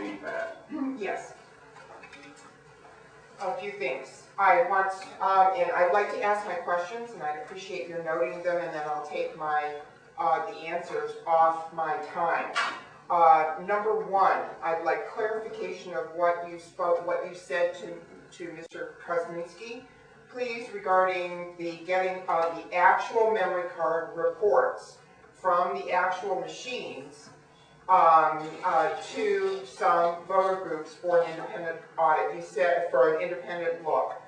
feedback. Yes. A few things. I want, and I'd like to ask my questions, and I'd appreciate your noting them, and then I'll take my the answers off my time. Number one, I'd like clarification of what you said to Mr. Kosminski, please, regarding the getting of the actual memory card reports from the actual machines to some voter groups for an independent audit. You said for an independent look.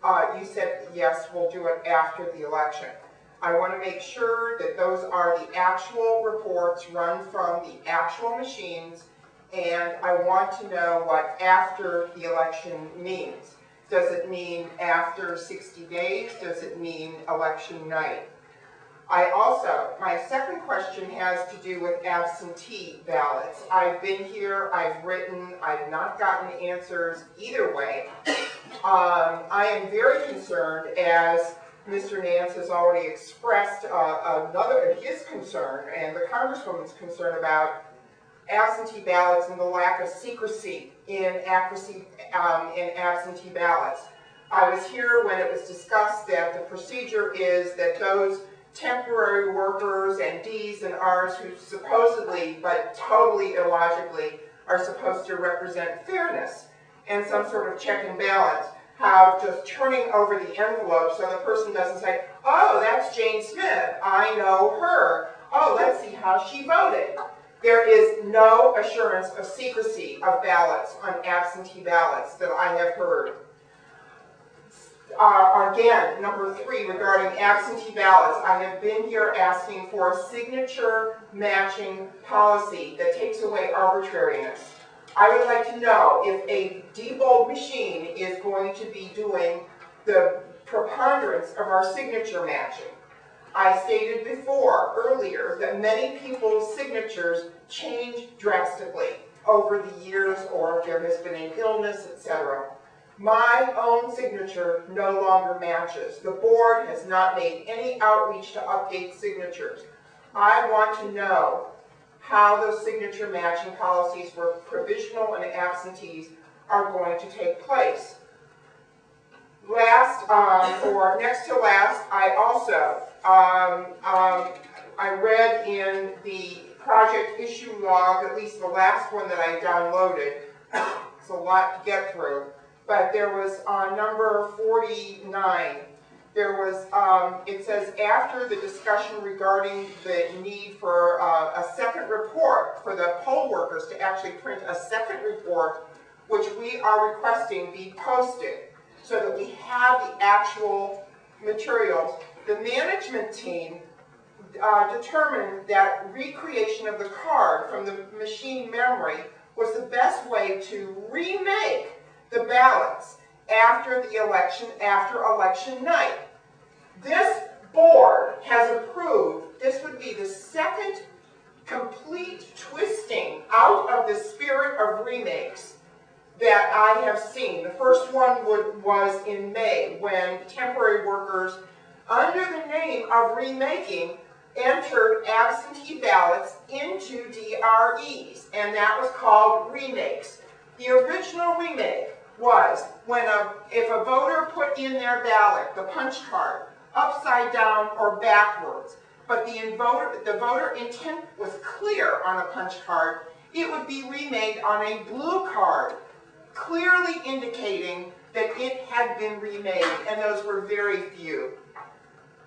You said yes, we'll do it after the election. I want to make sure that those are the actual reports run from the actual machines, and I want to know what after the election means. Does it mean after 60 days? Does it mean election night? My second question has to do with absentee ballots. I've been here, I've written, I've not gotten answers either way. I am very concerned, as Mr. Nance has already expressed his concern, and the Congresswoman's concern about absentee ballots and the lack of secrecy in absentee ballots. I was here when it was discussed that the procedure is that those temporary workers and Ds and Rs who supposedly, but totally illogically, are supposed to represent fairness and some sort of check and balance, how just turning over the envelope so the person doesn't say, oh, that's Jane Smith, I know her, oh, let's see how she voted. There is no assurance of secrecy of ballots on absentee ballots that I have heard. Again, number three, regarding absentee ballots, I have been here asking for a signature matching policy that takes away arbitrariness. I would like to know if a debold machine is going to be doing the preponderance of our signature matching. I stated earlier, that many people's signatures change drastically over the years, or if there has been an illness, etc. My own signature no longer matches. The board has not made any outreach to update signatures. I want to know how those signature matching policies for provisional and absentees are going to take place. Last, or next to last, I also, I read in the project issue log, at least the last one that I downloaded, it's a lot to get through, but there was on number 49, there was, it says after the discussion regarding the need for a second report for the poll workers to actually print a second report, which we are requesting be posted so that we have the actual materials. The management team determined that recreation of the card from the machine memory was the best way to remake the ballots after the election, after election night. This board has approved, this would be the second complete twisting out of the spirit of remakes that I have seen. The first one was in May, when temporary workers, under the name of remaking, entered absentee ballots into DREs, and that was called remakes. The original remake was when if a voter put in their ballot, the punch card, upside down or backwards, but the voter intent was clear on a punch card, it would be remade on a blue card, clearly indicating that it had been remade, and those were very few.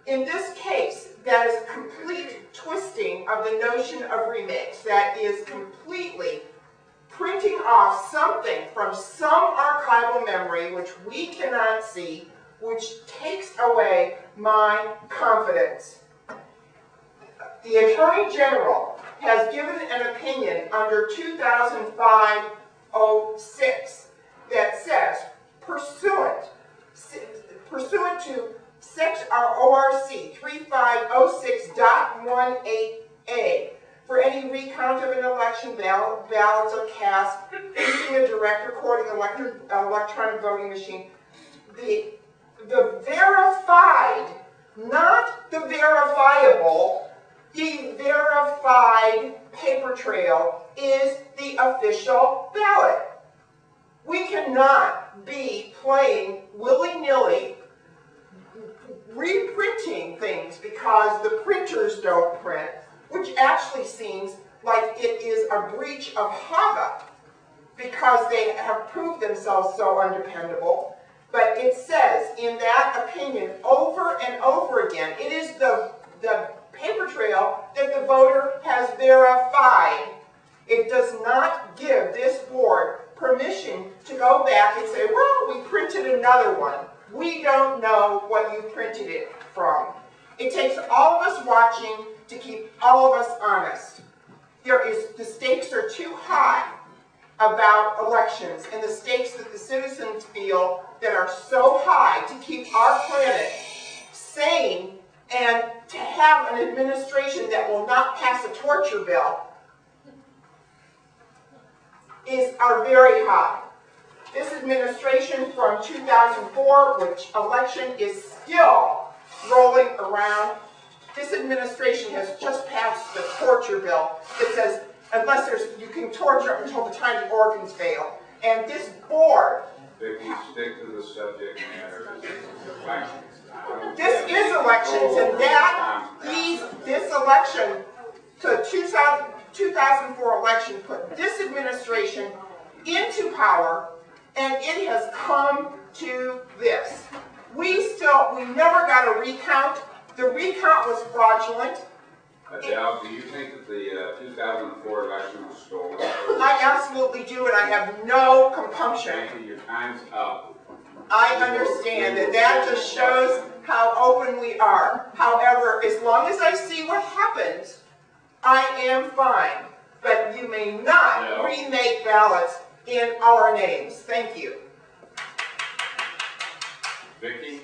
In this case, that is complete twisting of the notion of remakes. That is completely printing off something from some archival memory which we cannot see, which takes away my confidence. The Attorney General has given an opinion under 2005-06 that says, pursuant to ORC 3506.18a, for any recount of an election, ballots are cast using a direct recording electronic voting machine. The verified, not the verifiable, The verified paper trail is the official ballot. We cannot be playing willy-nilly, reprinting things because the printers don't print, which actually seems like it is a breach of HAVA because they have proved themselves so undependable. But it says in that opinion over and over again, it is the paper trail that the voter has verified. It does not give this board permission to go back and say, well, we printed another one. We don't know what you printed it from. It takes all of us watching to keep all of us honest. The stakes are too high about elections, and the stakes that the citizens feel that are so high to keep our planet sane and to have an administration that will not pass a torture bill are very high. This administration from 2004, which election is still rolling around, this administration has just passed the torture bill that says unless you can torture up until the time the organs fail. And this board, Vicki, stick to the subject matter. this is elections, and this election, the 2004 election put this administration into power, and it has come to this. We never got a recount. The recount was fraudulent. Adele, do you think that the 2004 election was stolen? I absolutely do, and I have no compunction. Thank you. Your time's up. I understand, and that just shows how open we are. However, as long as I see what happens, I am fine. But you may not remake ballots in our names. Thank you. Vicki?